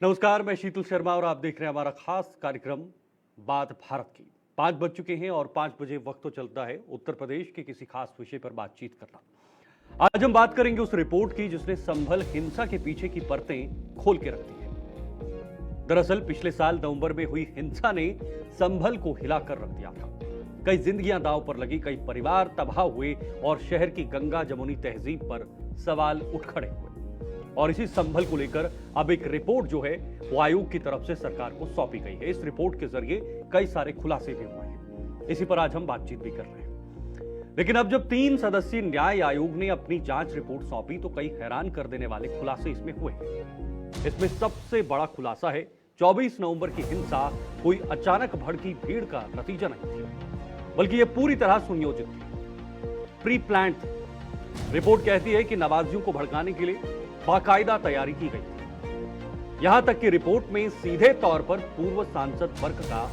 नमस्कार, मैं शीतल शर्मा और आप देख रहे हैं हमारा खास कार्यक्रम बात भारत की। 5 बज चुके हैं और 5 बजे वक्त तो चलता है उत्तर प्रदेश के किसी खास विषय पर बातचीत करना। आज हम बात करेंगे उस रिपोर्ट की जिसने संभल हिंसा के पीछे की परतें खोल के रख दी है। दरअसल पिछले साल नवंबर में हुई हिंसा ने संभल को हिलाकर रख दिया था। कई जिंदगियां दांव पर लगी, कई परिवार तबाह हुए और शहर की गंगा जमुनी तहजीब पर सवाल उठ खड़े हुए। और इसी संभल को लेकर अब एक रिपोर्ट जो है वो आयोग की तरफ से सरकार को सौंपी गई है। इस रिपोर्ट के जरिए कई सारे खुलासे भी हुए हैं। इसी पर आज हम बातचीत भी कर रहे हैं। लेकिन अब जब 3 सदस्यीय न्याय आयोग ने अपनी जांच रिपोर्ट सौंपी तो कई हैरान कर देने वाले खुलासे इसमें हुए हैं। इसमें सबसे बड़ा खुलासा है 24 नवंबर की हिंसा कोई अचानक भड़की भीड़ का नतीजा नहीं थी, बल्कि यह पूरी तरह सुनियोजित थी, प्री प्लान्ड थी। रिपोर्ट कहती है कि नवाजियों को भड़काने के लिए बाकायदा तैयारी की गई थी। यहां तक कि रिपोर्ट में सीधे तौर पर पूर्व सांसद वर्ग का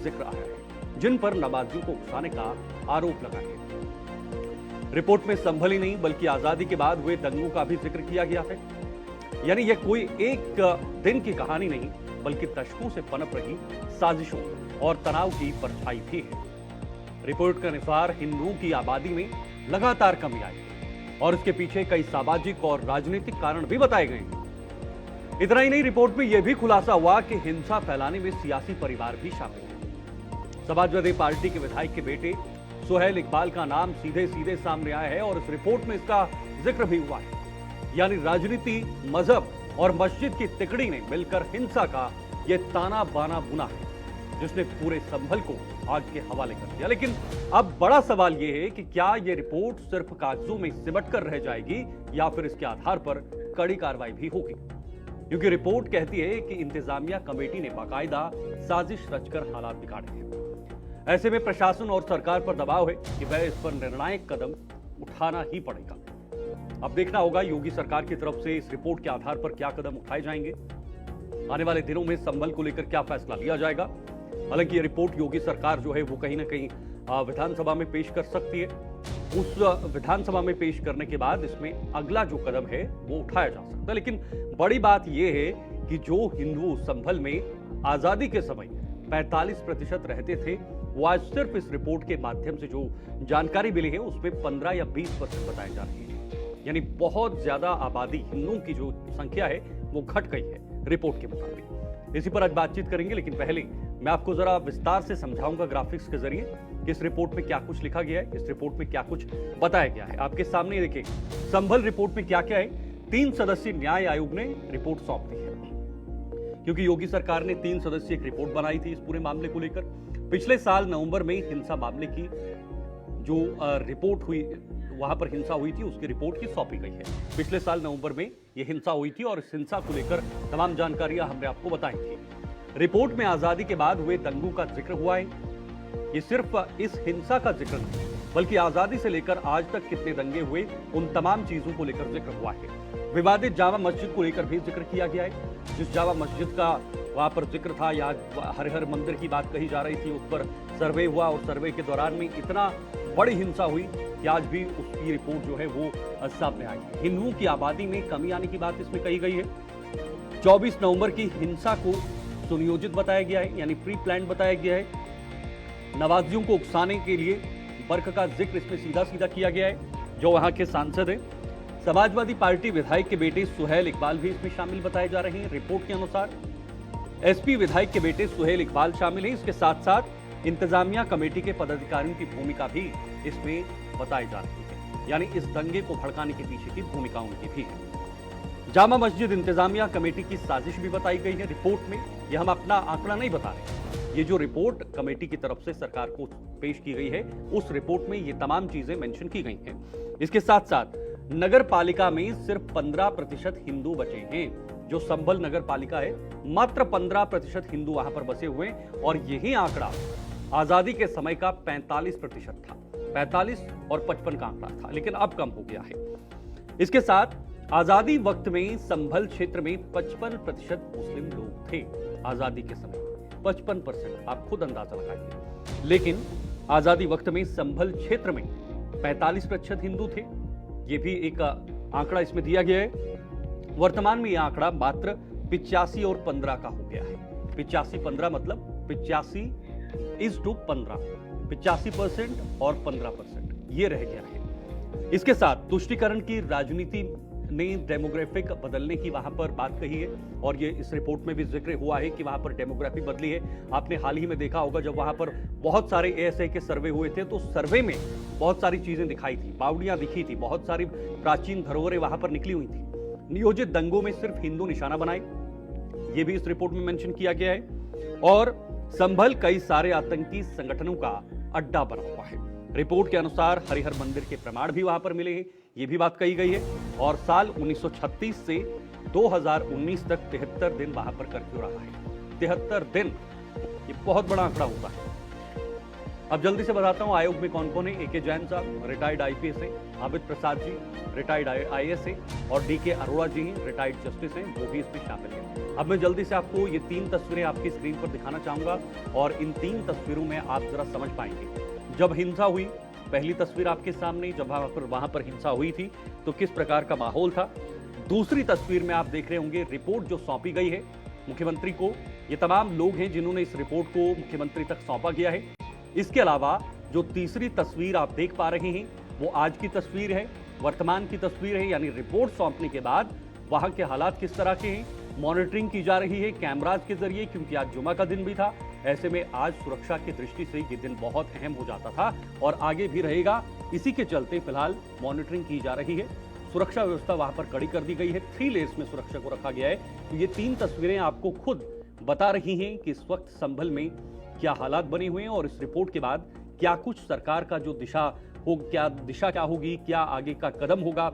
जिक्र आया है, जिन पर नवाजियों को उकसाने का आरोप लगा है। रिपोर्ट में संभल ही नहीं बल्कि आजादी के बाद हुए दंगों का भी जिक्र किया गया है। यानी यह कोई एक दिन की कहानी नहीं बल्कि दशकों से पनप रही साजिशों और तनाव की परछाई भी है। रिपोर्ट के अनुसार हिंदुओं की आबादी में लगातार कमी आई और इसके पीछे कई सामाजिक और राजनीतिक कारण भी बताए गए हैं। इतना ही नहीं, रिपोर्ट में यह भी खुलासा हुआ कि हिंसा फैलाने में सियासी परिवार भी शामिल है। समाजवादी पार्टी के विधायक के बेटे सुहेल इकबाल का नाम सीधे सीधे सामने आया है और इस रिपोर्ट में इसका जिक्र भी हुआ है। यानी राजनीति, मजहब और मस्जिद की तिकड़ी ने मिलकर हिंसा का यह ताना बाना बुना है जिसने पूरे संभल को आग के हवाले कर दिया। लेकिन अब बड़ा सवाल यह है कि क्या यह रिपोर्ट सिर्फ कागजों में सिमट कर रह जाएगी या फिर इसके आधार पर कड़ी कार्रवाई भी होगी, क्योंकि रिपोर्ट कहती है कि इंतजामिया कमेटी ने बाकायदा साजिश रचकर हालात बिगाड़े हैं। ऐसे में प्रशासन और सरकार पर दबाव है कि वह इस पर निर्णायक कदम उठाना ही पड़ेगा। अब देखना होगा योगी सरकार की तरफ से इस रिपोर्ट के आधार पर क्या कदम उठाए जाएंगे। आने वाले दिनों में संभल को लेकर क्या फैसला लिया जाएगा। हालांकि ये रिपोर्ट योगी सरकार जो है वो कहीं ना कहीं विधानसभा में पेश कर सकती है। उस विधानसभा में पेश करने के बाद इसमें अगला जो कदम है वो उठाया जा सकता है। लेकिन बड़ी बात यह है कि जो हिंदू संभल में आजादी के समय 45% रहते थे वो आज सिर्फ इस रिपोर्ट के माध्यम से जो जानकारी मिली है उसमें 15 या 20% बताए जा रहे हैं। यानी बहुत ज्यादा आबादी हिंदुओं की जो संख्या है वो घट गई है रिपोर्ट के मुताबिक। इसी पर आज बातचीत करेंगे, लेकिन पहले मैं आपको जरा विस्तार से समझाऊंगा ग्राफिक्स के जरिए कि इस रिपोर्ट में क्या कुछ लिखा गया है, इस रिपोर्ट में क्या कुछ बताया गया है। आपके सामने देखिए संभल रिपोर्ट में क्या क्या है। 3 सदस्यीय न्याय आयोग ने रिपोर्ट सौंप दी है, क्योंकि योगी सरकार ने 3 सदस्यीय एक रिपोर्ट बनाई थी इस पूरे मामले को लेकर। पिछले साल नवंबर में हिंसा मामले की जो रिपोर्ट हुई, वहां पर हिंसा हुई थी, उसकी रिपोर्ट की सौंपी गई है। पिछले साल नवंबर में यह हिंसा हुई थी और इस हिंसा को लेकर तमाम जानकारियां हमने आपको बताई थी। रिपोर्ट में आजादी के बाद हुए दंगों का जिक्र हुआ है। ये सिर्फ इस हिंसा का जिक्र नहीं बल्कि आजादी से लेकर आज तक कितने दंगे हुए उन तमाम चीजों को लेकर जिक्र हुआ है। विवादित जामा मस्जिद को लेकर भी जिक्र किया गया है। जिस जामा मस्जिद का वहां पर जिक्र था, यहाँ हरिहर मंदिर की बात कही जा रही थी, उस पर सर्वे हुआ और सर्वे के दौरान में इतना बड़ी हिंसा हुई कि आज भी उसकी रिपोर्ट जो है वो सामने आई। हिंदुओं की आबादी में कमी आने की बात इसमें कही गई है। 24 नवंबर की हिंसा को सुनियोजित बताया गया है, यानी प्री प्लान बताया गया है। नवाजियों को उकसाने के लिए वर्ग का जिक्र इसमें सीधा सीधा किया गया है जो वहां के सांसद हैं। समाजवादी पार्टी विधायक के बेटे सुहेल इकबाल भी इसमें शामिल बताए जा रहे हैं। रिपोर्ट के अनुसार एसपी विधायक के बेटे सुहेल इकबाल शामिल हैं। इसके साथ साथ इंतजामिया कमेटी के पदाधिकारियों की भूमिका भी इसमें बताई जा रही है, यानी इस दंगे को भड़काने के पीछे की भूमिका उनकी भी है। जामा मस्जिद इंतजामिया कमेटी की साजिश भी बताई गई है रिपोर्ट में। यह हम अपना आंकड़ा नहीं बता रहे, ये जो रिपोर्ट कमेटी की तरफ से सरकार को पेश की गई है उस रिपोर्ट में ये तमाम चीजें मेंशन की गई हैं। इसके साथ साथ नगर पालिका में सिर्फ 15% हिंदू बचे हैं। जो संभल नगर पालिका है, मात्र 15% हिंदू वहां पर बसे हुए हैं और यही आंकड़ा आजादी के समय का 45% था। 45 और 55 का आंकड़ा था, लेकिन अब कम हो गया है। इसके साथ आजादी वक्त में संभल क्षेत्र में 55% मुस्लिम लोग थे। आजादी के समय 55%, आप खुद अंदाजा लगाइए। लेकिन आजादी वक्त में संभल क्षेत्र में 45% हिंदू थे। यह भी एक आंकड़ा इसमें दिया गया है। वर्तमान में यह आंकड़ा मात्र 85 और 15 का हो गया है। 85-15 मतलब 85:15, 85% और 15% ये रह गया है। इसके साथ तुष्टीकरण की राजनीति ने डेमोग्राफिक बदलने की वहां पर बात कही है और ये इस रिपोर्ट में भी जिक्र हुआ है कि वहां पर डेमोग्राफी बदली है। आपने हाल ही में देखा होगा जब वहां पर बहुत सारे एएसआई के सर्वे हुए थे तो सर्वे में बहुत सारी चीजें दिखाई थी, बावड़ियां दिखी थी, बहुत सारी प्राचीन धरोहरें वहां पर निकली हुई थी। नियोजित दंगों में सिर्फ हिंदू निशाना बनाए, ये भी इस रिपोर्ट में मेंशन किया गया है। और संभल कई सारे आतंकी संगठनों का अड्डा बना हुआ है। रिपोर्ट के अनुसार हरिहर मंदिर के प्रमाण भी वहां पर मिले हैं, ये भी बात कही गई है। और साल 1936 से 2019 तक 73 दिन वहां पर कर्फ्यू रहा है। 73 दिन, ये बहुत बड़ा आंकड़ा होता है। अब जल्दी से बताता हूं आयोग में कौन कौन है। AK जैन साहब रिटायर्ड IPS है, आबिद प्रसाद जी रिटायर्ड IAS है और DK अरोड़ा जी हैं रिटायर्ड जस्टिस हैं, वो भी इसमें शामिल है। अब मैं जल्दी से आपको ये 3 तस्वीरें आपकी स्क्रीन पर दिखाना चाहूंगा और इन 3 तस्वीरों में आप जरा समझ पाएंगे जब हिंसा हुई। पहली तस्वीर आपके सामने, जब वहां पर हिंसा हुई थी तो किस प्रकार का माहौल था। दूसरी तस्वीर में आप देख रहे होंगे रिपोर्ट जो सौंपी गई है मुख्यमंत्री को। ये तमाम लोग हैं जिन्होंने इस रिपोर्ट को मुख्यमंत्री तक सौंपा गया है। इसके अलावा जो तीसरी तस्वीर आप देख पा रहे हैं वो आज की तस्वीर है, वर्तमान की तस्वीर है, यानी रिपोर्ट सौंपने के बाद वहां के हालात किस तरह के हैं। मॉनिटरिंग की जा रही है कैमराज के जरिए, क्योंकि आज जुमा का दिन भी था। ऐसे में आज सुरक्षा की दृष्टि से ये दिन बहुत अहम हो जाता था और आगे भी रहेगा। इसी के चलते फिलहाल मॉनिटरिंग की जा रही है, सुरक्षा व्यवस्था वहां पर कड़ी कर दी गई है, 3 लेयर्स में सुरक्षा को रखा गया है। तो ये 3 तस्वीरें आपको खुद बता रही हैं कि इस वक्त संभल में क्या हालात बने हुए हैं और इस रिपोर्ट के बाद क्या कुछ सरकार का जो दिशा क्या होगी, क्या आगे का कदम होगा,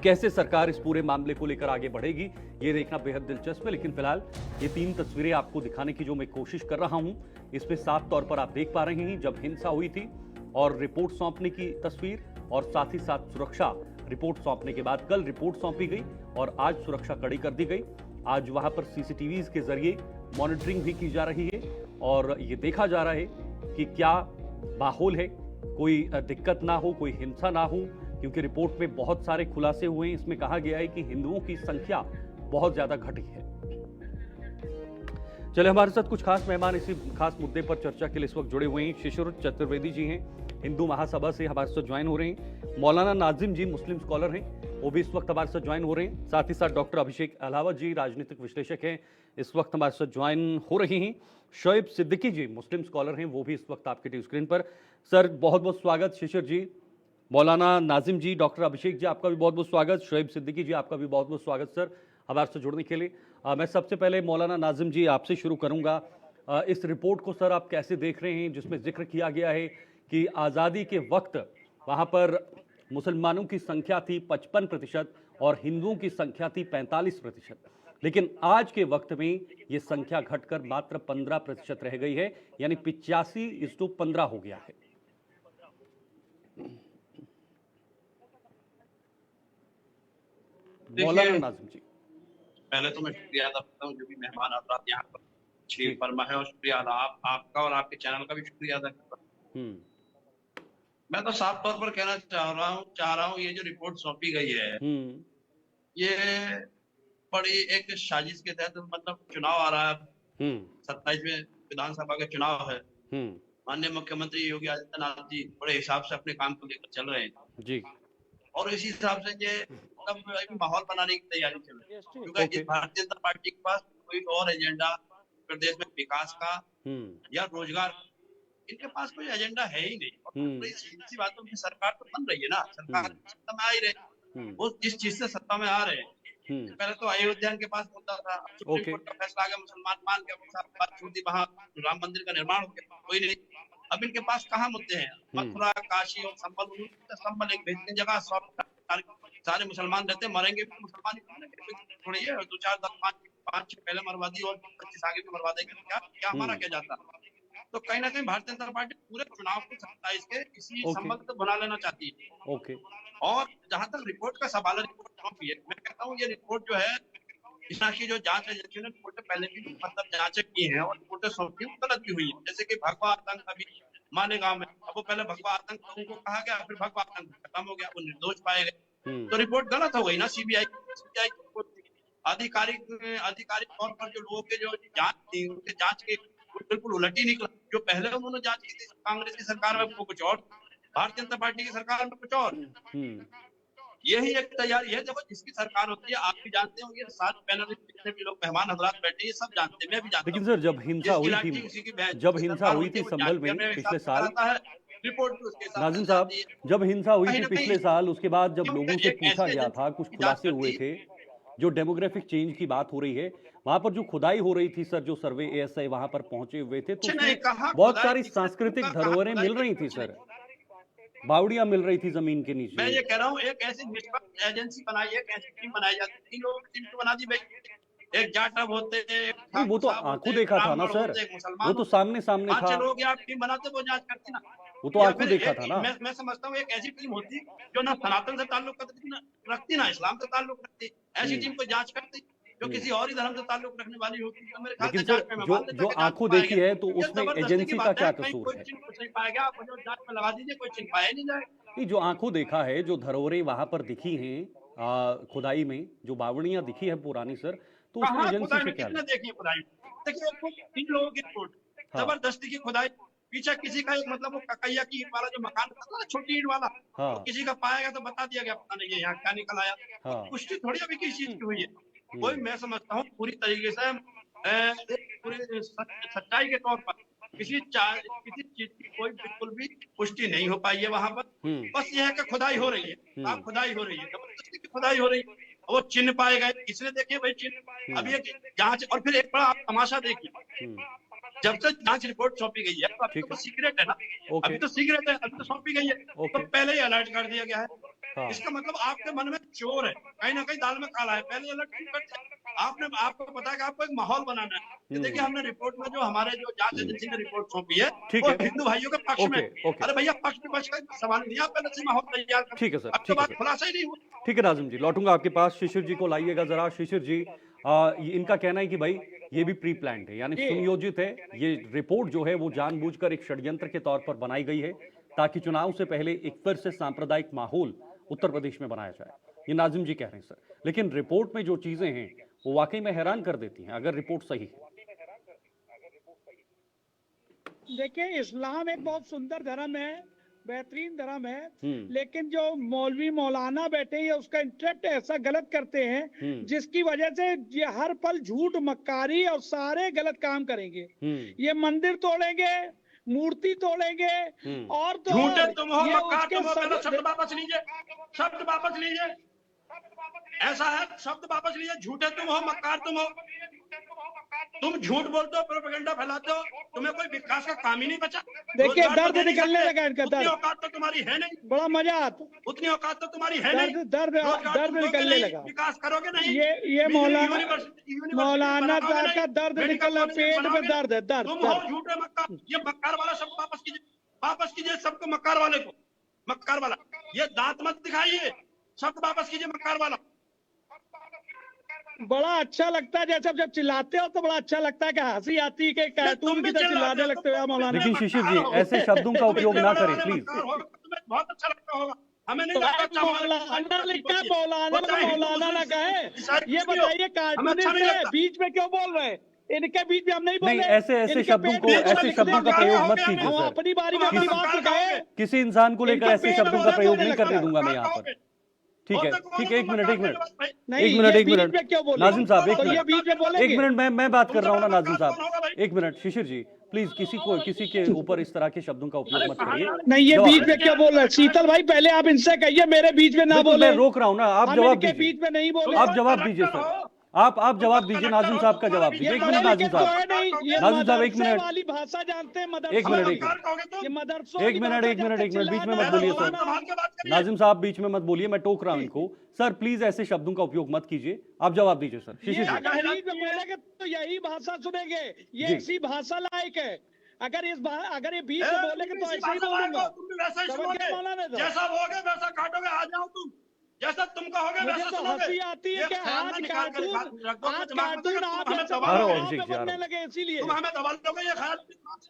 कैसे सरकार इस पूरे मामले को लेकर आगे बढ़ेगी, ये देखना बेहद दिलचस्प है। लेकिन फिलहाल ये 3 तस्वीरें आपको दिखाने की जो मैं कोशिश कर रहा हूं, इसमें साफ तौर पर आप देख पा रहे हैं जब हिंसा हुई थी और रिपोर्ट सौंपने की तस्वीर, और साथ ही साथ सुरक्षा रिपोर्ट सौंपने के बाद कल रिपोर्ट सौंपी गई और आज सुरक्षा कड़ी कर दी गई। आज वहां पर CCTVs के जरिए मॉनिटरिंग भी की जा रही है और ये देखा जा रहा है कि क्या माहौल है, कोई दिक्कत ना हो, कोई हिंसा ना हो, क्योंकि रिपोर्ट में बहुत सारे खुलासे हुए हैं। इसमें कहा गया है कि हिंदुओं की संख्या बहुत ज्यादा घटी है। चले, हमारे साथ कुछ खास मेहमान इसी खास मुद्दे पर चर्चा के लिए इस वक्त जुड़े हुए हैं। शिशिर चतुर्वेदी जी हैं, हिंदू महासभा से हमारे साथ ज्वाइन हो रहे हैं। मौलाना नाजिम जी मुस्लिम स्कॉलर हैं, वो भी इस वक्त हमारे साथ ज्वाइन हो रहे हैं। साथ ही साथ डॉक्टर अभिषेक अलावत जी राजनीतिक विश्लेषक हैं, इस वक्त हमारे साथ ज्वाइन हो रहे हैं। शोएब सिद्दीकी जी मुस्लिम स्कॉलर हैं, वो भी इस वक्त आपके टीवी स्क्रीन पर। सर बहुत बहुत स्वागत। शिशिर जी, मौलाना नाजिम जी, डॉक्टर अभिषेक जी, आपका भी बहुत बहुत स्वागत। शोएब सिद्दीकी जी, आपका भी बहुत बहुत स्वागत सर हमारे से जुड़ने के लिए। मैं सबसे पहले मौलाना नाजिम जी आपसे शुरू करूंगा। इस रिपोर्ट को सर आप कैसे देख रहे हैं, जिसमें जिक्र किया गया है कि आज़ादी के वक्त वहां पर मुसलमानों की संख्या थी 55% और हिंदुओं की संख्या थी 45%, लेकिन आज के वक्त में ये संख्या घटकर मात्र 15% रह गई है, यानी 85:15 हो गया है। मौलाना नाजिम जी, पहले तो मैं शुक्रिया अदा करता हूँ जो भी मेहमान हजरात यहाँ पर तशरीफ फरमा है, और शुक्रिया अदा आपका और आपके चैनल का भी शुक्रिया अदा करता हूँ। मैं तो साफ तौर पर कहना चाह रहा हूँ ये जो रिपोर्ट सौंपी गई है ये बड़ी एक साजिश के तहत, मतलब चुनाव आ रहा है, 27वें विधानसभा का चुनाव है। माननीय मुख्यमंत्री योगी आदित्यनाथ जी बड़े हिसाब से अपने काम को लेकर चल रहे हैं जी, और इसी हिसाब से ये माहौल बनाने की तैयारी चल रही है, क्योंकि भारतीय जनता पार्टी के पास कोई और एजेंडा प्रदेश में विकास का या रोजगार, इनके पास कोई एजेंडा है ही नहीं। सीधी बातों की सरकार तो बन रही है ना, सरकार सत्ता में आ ही रही, वो जिस चीज से सत्ता में आ रहे हैं। पहले तो अयोध्या के पास मुद्दा था, सुप्रीम कोर्ट का फैसला आ गया, मुसलमान मान के बात छोड़ दी, वहां राम मंदिर का निर्माण हो गया, कोई नहीं। अब इनके पास कहाँ मुद्दे हैं? मथुरा, काशी और संबल एक बेहतरीन जगह, सारे मुसलमान रहते, मरेंगे भी मुसलमान ही, थोड़ी है 2, 4, 10, 5 पहले मरवा दी और 25 आगे भी मरवा देंगे, क्या हमारा क्या जाता। तो कहीं ना कहीं भारतीय जनता पार्टी पूरे चुनाव को 27 के इसी संबंध से बना लेना चाहती है। और जहां तक रिपोर्ट का सवाल है, रिपोर्ट सौंपी है, मैं कहता हूँ ये रिपोर्ट जो है, इस तरह की जो जांच एजेंसी ने रिपोर्टें पहले भी मतलब जांच की है और रिपोर्टें सौंपी गलत भी हुई है। जैसे कि भगवा आतंक अभी मालेगांव में, अब वो पहले भगवा आतंक उनको कहा गया, फिर भगवा आतंक खत्म हो गया, वो निर्दोष पाए गए, तो रिपोर्ट गलत हो गई ना। सीबीआई की रिपोर्ट थी, आधिकारिक आधिकारिक तौर पर जो लोगों के जो जांच थी उनके जांच के बिल्कुल उलट ही निकला। जो पहले उन्होंने जांच की थी कांग्रेस की सरकार में वो कुछ और, भारतीय जनता पार्टी की सरकार में कुछ और। यही एक तैयारी है। जब जिसकी सरकार होती है, आप भी जानते होंगे, सारे पैनलिस्ट जितने भी लोग मेहमान हजरात बैठे ये सब जानते हैं, मैं भी जानता लेकिन हूँ। सर जब हिंसा जिसकी हुई लाठी थी, किसी की बहन जब की हिंसा सरकार हुई होती थी है, वो संभल जांच में करने के हिसाब पिछले से साल, कराता है, रिपोर्ट भी उसके हिसाब नाजिम से साहब जाती है। जब हिंसा हुई कहीं थी ना पिछले कहीं साल, उसके बाद जब लोगों से एक पूछा ऐसी गया था, एजेंसी कुछ की जांच खुलासे हुए करती थे, जो डेमोग्राफिक चेंज की बात हो रही है, वहां पर जो खुदाई हो रही थी सर, जो सर्वे एएसआई वहां पर पहुंचे हुए थे, तो कुछ नहीं उसमें कहा बहुत खुदाई सारी किसने सांस्कृतिक कहा धरोहरें खुदाई मिल की, रही थी कुछ सर, नहीं। बावड़ियां मिल रही थी जमीन के मैं नीचे। ये कह रहा हूँ एक ऐसी निष्पक्ष एजेंसी बनाई, एक ऐसी टीम बनाई जाती है। 3 लोगों की टीम क्यों बना दी भाई? एक जाटव होते, एक नहीं, वो ठाकुर तो साहब होते, आंखों एक देखा था ना ब्राह्मण सर, होते, एक वो मुसलमान तो होते, सामने सामने 5-6 था, लोगों की आप टीम बनाते, वो जांच करती ना। वो तो या आंखों फिर देखा था ना। मैं समझता हूँ एक ऐसी टीम होती जो ना सनातन से ताल्लुक रखती, ना इस्लाम से ताल्लुक रखती, ऐसी हम्म टीम को जांच करती। जो हम्म किसी और ही धर्म से ताल्लुक रखने वाली होती, तो मेरे ख्याल लेकिन से सर जांच में मैं जो मान लेता जो कि जांच में आंखों पाया देखी गया। है, तो ये उसमें जबरदस्ती की एजेंसी का बात क्या है, कहीं कसूर कोई है? चिन्ह कुछ नहीं पाया गया, आप मुझे जांच में लगा दीजिए, कोई चिन्ह पाया नहीं जाएगा। नहीं, जो आंखों देखा है, जो धरोहरें वहां पर दिखी हैं खुदाई में, जो बावड़ियां दिखी है पुरानी सर, तो उसमें कहाँ एजेंसी खुदाई से में क्या कितने लेना? देखी है खुदाई? देखिए 3 लोगों की रिपोर्ट, हाँ जबरदस्ती की खुदाई। पीछे किसी का एक मतलब वो ककैया की ईंट वाला जो मकान था ना, छोटी ईंट वाला, वो हाँ किसी का पाया गया तो बता दिया गया, पता नहीं ये यहाँ क्या निकल आया। तो हाँ पुष्टि थोड़ी अभी किसी चीज की हुई है। कोई हम्म मैं समझता हूँ पूरी तरीके से एक पूरी सच्चाई के तौर पर किसी चीज की कोई बिल्कुल भी पुष्टि नहीं हो पाई है वहां पर। हम्म बस ये है कि खुदाई हो रही है, हम्म खुदाई हो रही है, जबरदस्ती की खुदाई हो रही है। वो चिन्ह पाए गए, किसने देखे भाई चिन्ह? अभी एक जांच, और फिर एक बड़ा आप तमाशा देखिए, हम्म जब तक जांच रिपोर्ट सौंपी गई है, तो अभी ठीक तो है, सीक्रेट है ना, ओके अभी तो सीक्रेट है, अभी तो सौंपी गई है, तो ओके, पहले ही अलर्ट कर दिया गया है। हाँ इसका मतलब आपके मन में चोर है, कहीं ना कहीं दाल में काला है, पहले अलर्ट क्यों करते हैं? आपको पता है कि आपको एक माहौल बनाना है कि देखिए हमने रिपोर्ट में जो हमारे जो जांच एजेंसी ने रिपोर्ट सौंपी है ठीक वो है, हिंदू भाइयों के पक्ष में ओके है। ओके, अरे भैया पक्ष विपक्ष का सवाल नहीं है, आप पहले से माहौल तैयार कर, ठीक है सर, अब तो ठीक है बात सर, खुलासा ही नहीं हुआ। ठीक है नाजिम जी, लौटूंगा आपके पास। शिशिर जी को लाइएगा जरा। शिशिर जी, इनका कहना है कि भाई ये भी प्री प्लान्ड है, यानी सुनियोजित है। ये रिपोर्ट जो है वो जानबूझकर एक षड्यंत्र के तौर पर बनाई गई है, ताकि चुनाव से पहले एक फिर से सांप्रदायिक माहौल उत्तर प्रदेश में बनाया जाए। ये नाजिम जी कह रहे हैं सर, लेकिन रिपोर्ट में जो चीजें हैं वो वाकई में हैरान कर देती हैं, अगर रिपोर्ट सही है। देखिए, इस्लाम एक बहुत सुंदर धर्म है, बेहतरीन धर्म है, हम्म लेकिन जो मौलवी मौलाना बैठे हैं उसका इंटरेस्ट ऐसा गलत करते हैं जिसकी वजह से ये हर पल झूठ मक्कारी और सारे गलत काम करेंगे। ये मंदिर तोड़ेंगे, मूर्ति तोड़ेंगे, और तो झूठे और तुम हो, ये मक्कार उसके तुम हो, पहले सब शब्द वापस लीजिए, शब्द वापस लीजिए, ऐसा है, शब्द वापस लीजिए। झूठे तुम हो, मक्कार तुम हो, तुम झूठ बोलते हो, प्रोपेगेंडा फैलाते हो, तुम्हें कोई विकास का काम ही नहीं बचा। देखिए रोजगार तो दर्द दे नहीं निकलने सकते, लगा इनका, उतनी दर्द, औकात तो तुम्हारी है नहीं, बड़ा मजा आता, उतनी औकात तो तुम्हारी है दर्द नहीं, दर्द रोजगार दर्द तुम दोगे निकलने नहीं, लगा। विकास करोगे नहीं, ये मौलाना यूनिवर्सिटी मौलाना बनाओगे नहीं, का दर्द मेडिकल निकल, कॉलेज पेट में बनाओगे नहीं। दर्द है, दर्द तुम हो दर्द। झूठे मक्कार। ये मक्कार वाला शब्द वापस कीजिए, वापस कीजिए सबको, मक्कार वाले को, मक्कार वाला, ये दांत मत दिखाइए, शब्द वापस कीजिए, मक्कार वाला। बड़ा अच्छा लगता है जैसे जब चिल्लाते हो तो बड़ा अच्छा लगता है कि हंसी आती है कि कार्टून की तरह चिल्लाने लगते हो मौलाना। लेकिन शिशिर जी, ऐसे शब्दों का उपयोग ना करें प्लीज। तुम्हें बहुत अच्छा लगता होगा, हमें नहीं तो लगता। मौलाना लिखा, मौलाना को मौलाना ना कहे। ये बताइए कार्टूनिस्ट है, बीच में क्यों बोल रहे हैं? इनके बीच में हम नहीं बोले, ऐसे शब्दों को, ऐसे शब्दों का प्रयोग मत कीजिए हम सर। अपनी बारी में अपनी बात को कहे। किसी इंसान को लेकर ऐसे शब्दों का प्रयोग नहीं करने दूंगा मैं यहाँ पर। ठीक है, ठीक है, एक मिनट क्यों बोले नाजिम साहब, एक तो ये बीच में मिनट, बोलेंगे? एक मिनट, मैं बात कर रहा हूँ ना नाजिम साहब, एक मिनट। शिशिर जी प्लीज किसी के ऊपर इस तरह के शब्दों का उपयोग मत करिए। नहीं, ये बीच में क्या बोल रहे हैं? शीतल भाई पहले आप इनसे कहिए, मेरे बीच में ना बोले। मैं रोक रहा हूँ ना, आप जवाब दीजिए। बीच में नहीं बोले, आप जवाब दीजिए सर, आप जवाब दीजिए, नाजिम साहब का जवाब दीजिए। एक मिनट नाजिम साहब, नाजिम साहब एक मिनट, वाली भाषा जानते हैं, एक मिनट, एक मिनट, बीच में मत बोलिए सर। नाजिम साहब बीच में मत बोलिए, मैं टोक रहा हूं इनको। सर प्लीज ऐसे शब्दों का उपयोग मत कीजिए, आप जवाब दीजिए सर। शिशिर जी बोलेंगे तो यही भाषा सुनेंगे, ये इसी भाषा लायक है। अगर ये बीच में बोलेंगे तो ऐसे ही बोलूंगा। जैसा बोलोगे वैसा काटोगे, आ जाओ तुम, जैसा तुम कहोगे वैसा तो सुनोगे। हंसी आती है कि आज कार्टून बनने लगे, इसीलिए तुम हमें दबा लोगे, ये ख्याल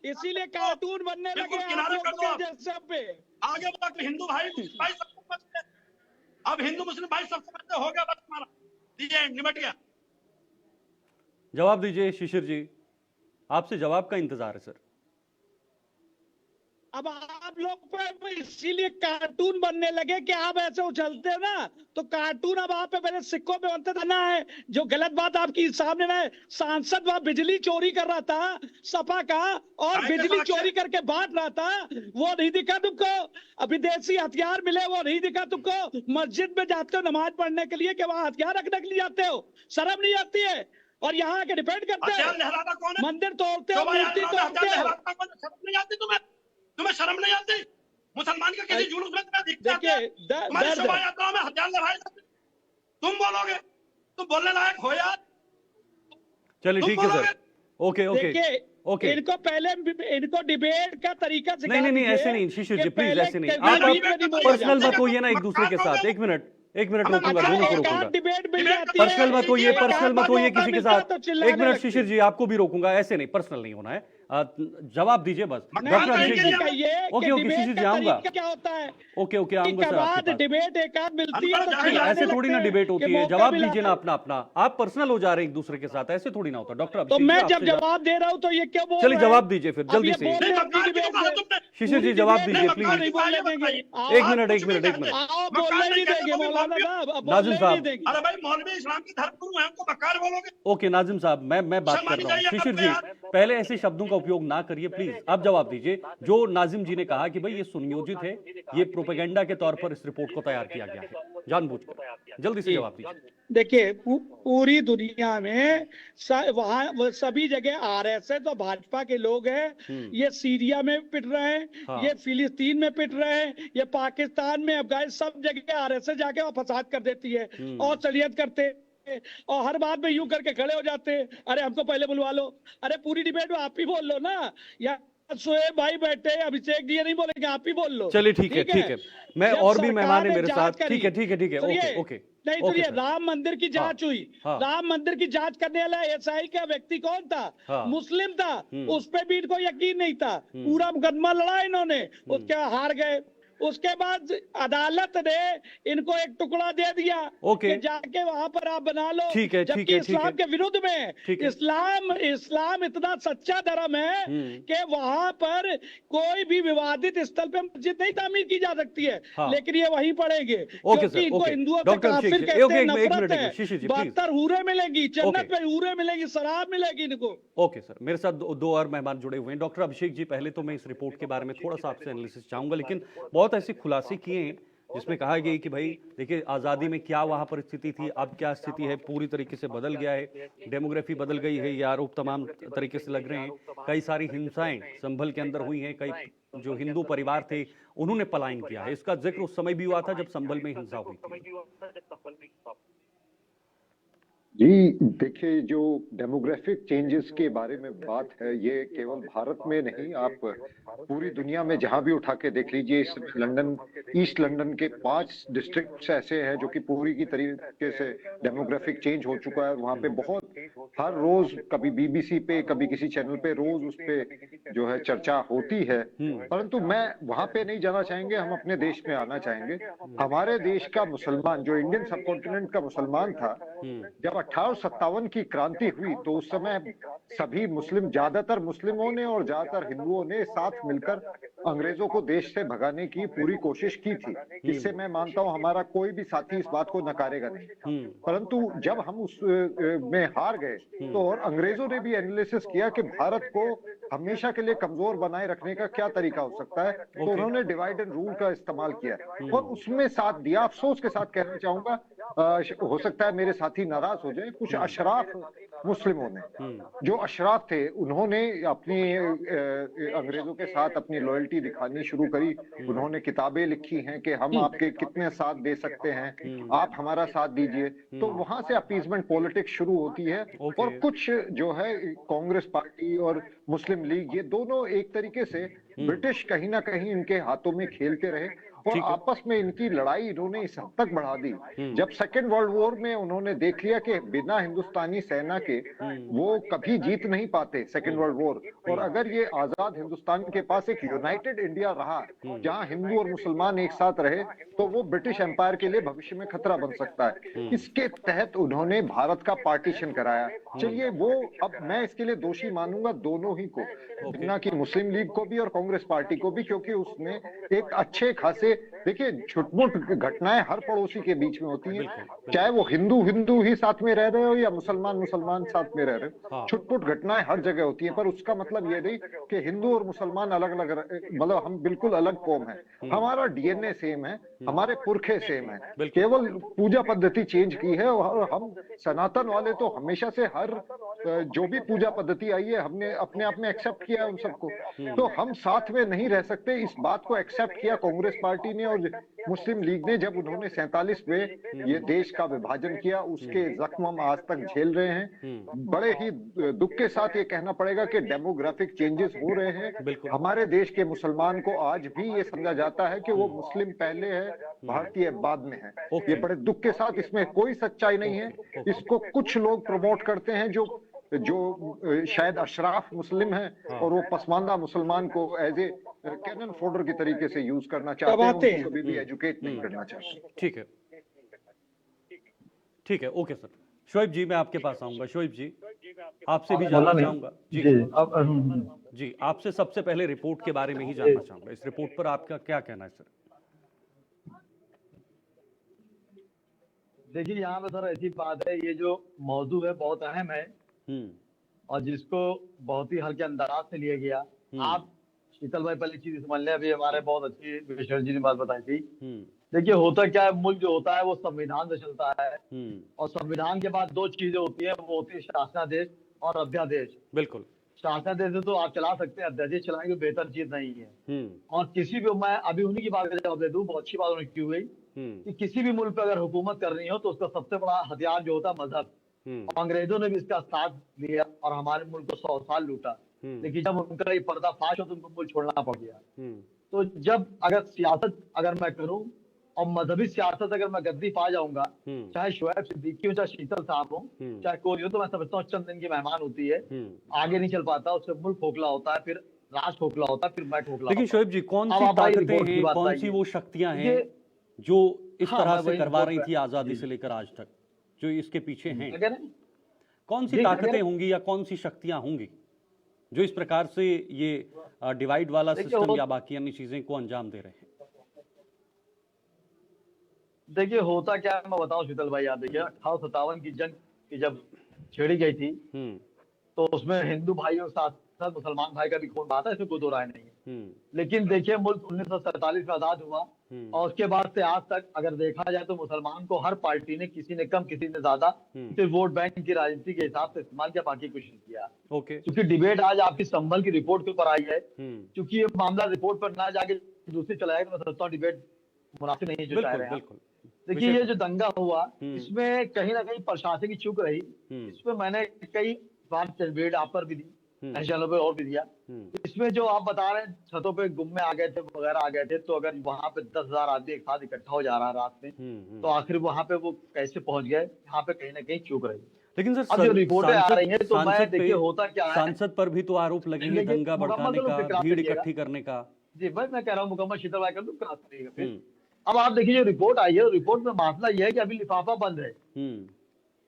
इसीलिए कार्टून बनने लगे किनारे कर दो आप। जैसे पे। आगे तक हिंदू भाई सबको बचते, अब हिंदू मुस्लिम भाई सबको बचते हो गया, बस हमारा निमट गया। जवाब दीजिए शिशिर जी, आपसे जवाब का इंतजार है सर। अब आप लोग पे इसीलिए कार्टून बनने लगे कि आप ऐसे उछलते ना, तो कार्टून अब आप पे पहले सिक्कों पे बनते था ना है। जो गलत बात आपकी सामने में, सांसद वहां बिजली चोरी कर रहा था सपा का, और बिजली चोरी करके बांट रहा था, वो नहीं दिखा तुमको। अभी देसी हथियार मिले, वो नहीं दिखा तुमको। मस्जिद में जाते हो नमाज पढ़ने के लिए कि वहां हथियार रखने के लिए जाते हो, शर्म नहीं आती है? और यहाँ आके डिपेंड करते हो, मंदिर तोड़ते हो, मूर्ति तोड़ते हो। तुम्हें शर्म नहीं आती? मुसलमान के किसी जुलूस में तुम्हें दिखता है? देखिए तुम्हारी शोभा यात्राओं में हथियार लहराए जाते, तुम बोलोगे? तुम बोलने लायक हो यार? चलिए ठीक है सर, ओके देखिए ओके। इनको डिबेट का तरीका सिखा नहीं ऐसे नहीं शिशिर जी, प्लीज ऐसे नहीं, आप पर्सनल मत होइए ना एक दूसरे के साथ। एक मिनट रोकूंगा, दोनों को रोकूंगा। पर्सनल मत होइए किसी के साथ। एक मिनट शिशिर जी, आपको भी रोकूंगा, ऐसे नहीं, पर्सनल नहीं होना है। जवाब दीजिए बस। डॉक्टर अभिषेक जी, ओके शिशिर जी, आऊंगा। क्या होता है? ओके आऊंगा सर आपके पास। डिबेट एक आध मिलती है तो ऐसे थोड़ी ना डिबेट होती है। जवाब दीजिए ना अपना। आप पर्सनल हो जा रहे हैं एक दूसरे के साथ, ऐसे थोड़ी ना होता। डॉक्टर तो मैं जब जवाब दे रहा हूँ तो ये क्यों बोल रहे हैं? चलिए जवाब दीजिए फिर जल्दी से। शिशिर जी जवाब दीजिए प्लीज। एक मिनट नाजिम साहब। अरे भाई मौलवी इस्लाम के धर्मगुरु हैं, उनको बकार बोलोगे? ओके नाजिम साहब, मैं बात कर रहा हूँ। शिशिर जी पहले ऐसे शब्दों का उपयोग ना करिए प्लीज। आप जवाब दीजिए। जो नाजिम जी ने कहा कि भाई ये सुनियोजित है, ये प्रोपेगेंडा के तौर पर इस रिपोर्ट को तैयार किया गया है जानबूझकर, जल्दी से जवाब दीजिए। देखिए पूरी दुनिया में वहां सभी जगह आरएसएस तो भाजपा के लोग हैं। ये सीरिया में पिट रहे हैं, हाँ। ये फिलिस्तीन में पिट रहे हैं, ये पाकिस्तान में, अफगानिस्तान, सब जगह आरएसएस जाके वहां फसाद कर देती है और शरीयत करते हैं। और हर बात में यूं करके खड़े हो जाते हैं, अरे हमको पहले बुलवा लो। अरे पूरी डिबेट में आप ही बोल लो ना, या शोएब भाई बैठे, अभिषेक जी नहीं बोलेंगे, आप ही बोल लो। चलिए ठीक है। मैं और भी मेहमान है मेरे साथ। ठीक है ओके। नहीं तो ये राम मंदिर की जांच हुई। राम मंदिर की जांच करने वाला एसआई का व्यक्ति कौन था? मुस्लिम था। उस पर भी इनको यकीन नहीं था। पूरा मुकदमा लड़ा इन्होंने, उसके हार गए। उसके बाद अदालत ने इनको एक टुकड़ा दे दिया कि जाके वहां पर आप बना लो। जबकि इस्लाम के विरुद्ध में। इस्लाम इतना सच्चा धर्म है कि वहां पर कोई भी विवादित स्थल पे मस्जिद नहीं तामीर की जा सकती है। लेकिन ये वहीं पढ़ेंगे क्योंकि इनको हिंदुओं से काफिर कहते हैं, नफरत है। 72 हूरें मिलेंगी, जन्नत में हूरें मिलेगी, शराब मिलेगी इनको। ओके सर, मेरे साथ दो और मेहमान जुड़े हुए हैं। डॉक्टर अभिषेक जी, पहले तो मैं इस रिपोर्ट के बारे में थोड़ा सा आपसे एनालिसिस चाहूंगा, लेकिन बहुत ऐसे खुलासे किए हैं जिसमें कहा गया कि भाई देखिए आज़ादी में क्या वहां पर स्थिति थी, अब क्या स्थिति है, पूरी तरीके से बदल गया है, डेमोग्राफी बदल गई है, ये आरोप तमाम तरीके से लग रहे हैं। कई सारी हिंसाएं संभल के अंदर हुई हैं, कई जो हिंदू परिवार थे उन्होंने पलायन किया है। इसका जिक्र उस समय भी हुआ था जब संभल में हिंसा हुई थी। जी देखिए, जो डेमोग्राफिक चेंजेस के बारे में बात है, ये केवल भारत में नहीं, आप पूरी दुनिया में जहां भी उठा के देख लीजिए। ईस्ट लंदन के 5 डिस्ट्रिक्ट्स ऐसे हैं जो कि पूरी की तरीके से डेमोग्राफिक चेंज हो चुका है। वहां पे बहुत हर रोज कभी बीबीसी पे, कभी किसी चैनल पे रोज उस पे जो है चर्चा होती है। परंतु मैं वहां पे नहीं जाना चाहेंगे, हम अपने देश में आना चाहेंगे। हमारे देश का मुसलमान, जो इंडियन सब कॉन्टिनेंट का मुसलमान था, जब 1857 की क्रांति हुई तो उस समय सभी मुस्लिम, ज्यादातर मुस्लिमों ने और ज्यादातर हिंदुओं ने साथ मिलकर अंग्रेजों को देश से भगाने की पूरी कोशिश की थी। इससे मैं मानता हूं हमारा कोई भी साथी इस बात को नकारेगा नहीं। परंतु जब हम उस में हार गए तो और अंग्रेजों ने भी एनालिसिस किया कि भारत को हमेशा के लिए कमजोर बनाए रखने का क्या तरीका हो सकता है, तो उन्होंने डिवाइड एंड रूल का इस्तेमाल किया और उसमें साथ दिया। अफसोस के साथ कहना चाहूंगा, हो सकता है मेरे साथी नाराज हो जाए, कुछ अशराफ मुस्लिमों ने, जो अशराफ थे, उन्होंने अपनी अंग्रेजों के साथ अपनी लॉयल्टी दिखानी शुरू करी। उन्होंने किताबें लिखी हैं कि हम आपके कितने साथ दे सकते हैं, आप हमारा साथ दीजिए। तो वहां से अपीजमेंट पॉलिटिक्स शुरू होती है। और कुछ जो है कांग्रेस पार्टी और मुस्लिम लीग, ये दोनों एक तरीके से ब्रिटिश कहीं ना कहीं इनके हाथों में खेलते रहे और ठीक है। आपस में इनकी लड़ाई इन्होंने इस हद तक बढ़ा दी, जब सेकेंड वर्ल्ड वॉर में उन्होंने देख लिया कि बिना हिंदुस्तानी सेना के वो कभी जीत नहीं पाते सेकेंड वर्ल्ड वॉर, और अगर ये आजाद हिंदुस्तान के पास एक यूनाइटेड इंडिया रहा जहां हिंदू और मुसलमान एक साथ रहे, तो वो ब्रिटिश एम्पायर के लिए भविष्य में खतरा बन सकता है। इसके तहत उन्होंने भारत का पार्टीशन कराया। चलिए, वो अब मैं इसके लिए दोषी मानूंगा दोनों ही को, जिन्ना की मुस्लिम लीग को भी और कांग्रेस पार्टी को भी, क्योंकि उसने एक अच्छे खासे, देखिए छुटमुट घटनाएं हर पड़ोसी के बीच में होती हैं, चाहे वो हिंदू हिंदू ही साथ में रह रहे हो या मुसलमान मुसलमान साथ में रह रहे हो, छुटपुट घटनाएं हर जगह होती हैं। पर उसका मतलब ये नहीं कि हिंदू और मुसलमान अलग अलग, मतलब हम बिल्कुल अलग कौम है, हमारा डीएनए सेम है, हमारे पुरखे सेम है, केवल पूजा पद्धति चेंज की है। और हम सनातन वाले तो हमेशा से हर जो भी पूजा पद्धति आई है हमने अपने आप में एक्सेप्ट किया है उन सबको, तो हम साथ में नहीं रह सकते। इस बात को एक्सेप्ट किया कांग्रेस पार्टी ने और मुस्लिम लीग ने, जब उन्होंने 47 में ये देश का विभाजन किया, उसके जख्म हम आज तक झेल रहे हैं। बड़े ही दुख के साथ ये कहना पड़ेगा कि डेमोग्राफिक चेंजेस हो रहे हैं। हमारे देश के मुसलमान को आज भी ये समझा जाता है कि वो मुस्लिम पहले है, भारतीय बाद में है। ये बड़े दुख के साथ, इसमें कोई सच्चाई नहीं है। इसको कुछ लोग प्रमोट करते हैं जो शायद अशराफ मुस्लिम है और वो पसमानदा मुसलमान को एज ए कैनन फोडर की तरीके से यूज करना चाहते हैं, उनको कभी भी एजुकेट नहीं करना चाहते। ठीक है, ठीक है, ओके सर। शोएब जी, मैं आपके पास आऊंगा। शोएब जी, आपसे भी जानना चाहूंगा जी, आपसे सबसे पहले रिपोर्ट के बारे में ही जानना चाहूंगा। इस रिपोर्ट पर आपका क्या कहना है सर? देखिए, यहाँ पे सर ऐसी बात है, ये जो मौजू है बहुत अहम है और जिसको बहुत ही हल्के अंदाज से लिया गया। आप शीतल भाई पहले चीज समझ लें, अभी हमारे बहुत अच्छी विश्वनाथ जी ने बात बताई थी। देखिए, होता क्या है, मुल्क जो होता है वो संविधान से चलता है और संविधान के बाद दो चीजें होती है, वो होती है शासनादेश और अध्यादेश। बिल्कुल। शासनादेश तो आप चला सकते हैं, अध्यादेश चलाएंगे बेहतर चीज नहीं है। और किसी भी, मैं अभी उन्हीं की बात का जवाब दे दूं, बहुत अच्छी बात उन्होंने की हुई कि किसी भी मुल्क पर अगर हुकूमत करनी हो तो उसका सबसे बड़ा हथियार जो होता है मजहब। अंग्रेजों ने भी इसका साथ लिया और हमारे मुल्क को 100 साल लूटा, लेकिन जब उनका ये पर्दाफाश हो तो उनको मुल्क छोड़ना पड़ गया। तो जब अगर सियासत अगर मैं करूं और मजहबी सियासत अगर मैं गद्दी पा जाऊंगा, चाहे शोएब सिद्दीकी हो, चाहे शीतल साहब हो, चाहे कोई हो, तो मैं समझता हूँ चंद दिन की मेहमान होती है, आगे नहीं चल पाता, उससे मुल्क खोखला होता है, फिर राज खोखला होता है, फिर मैं खोखला। लेकिन शोएब जी, कौन सी ताकतें हैं, कौन सी वो शक्तियां हैं जो इस तरह से करवा रही थी आजादी से लेकर आज तक, जो इसके पीछे हैं? कौन सी ताकतें होंगी या कौन सी शक्तियां होंगी जो इस प्रकार से ये डिवाइड वाला सिस्टम या बाकी अन्य चीजें को अंजाम दे रहे हैं? देखिए, होता क्या है मैं बताऊं शीतल भाई, आप देखिए 1857 की जंग की जब छेड़ी गई थी तो उसमें हिंदू भाइयों के साथ साथ मुसलमान भाई का भी खून बहा था, इसमें कोई दो राय नहीं है। लेकिन देखिए, मुल्क 1947 में आजाद हुआ और उसके बाद से आज तक अगर देखा जाए तो मुसलमान को हर पार्टी ने, किसी ने कम किसी ने ज्यादा, सिर्फ वोट बैंक की राजनीति के हिसाब से इस्तेमाल किया, बाकी कुछ नहीं किया। क्योंकि डिबेट आज आपकी संभल की रिपोर्ट के ऊपर आई है, क्योंकि ये मामला रिपोर्ट पर ना जाके दूसरी चलाएगा तो मैं समझता हूँ डिबेट मुनासिब नहीं जो चाह रहे हैं। देखिए, ये जो दंगा हुआ इसमें कहीं ना कहीं प्रशासन की चूक रही। इसमें मैंने कई बार डिबेट आप पर भी दी, चैनलों पे और भी दिया। इसमें जो आप बता रहे हैं छतों पे गुम्मे आ गए थे वगैरह आ गए थे, तो अगर वहां पे 10,000 आदमी एक साथ इकट्ठा हो जा रहा है रात में, तो आखिर वहां पे वो कैसे पहुंच गए, यहाँ पे कहीं ना कहीं चूक रही। लेकिन सर, अब जो रिपोर्टें आ रही हैं तो मैं देखिए होता क्या है, सांसद पर भी तो आरोप लगेंगे दंगा भड़काने का, भीड़ इकट्ठी करने का। जी बस मैं कह रहा हूँ मुकम्मल शीतल भाई कर दूं, फिर अब आप देखिए जो रिपोर्ट आई है, रिपोर्ट में मसला यह है कि अभी लिफाफा बंद है,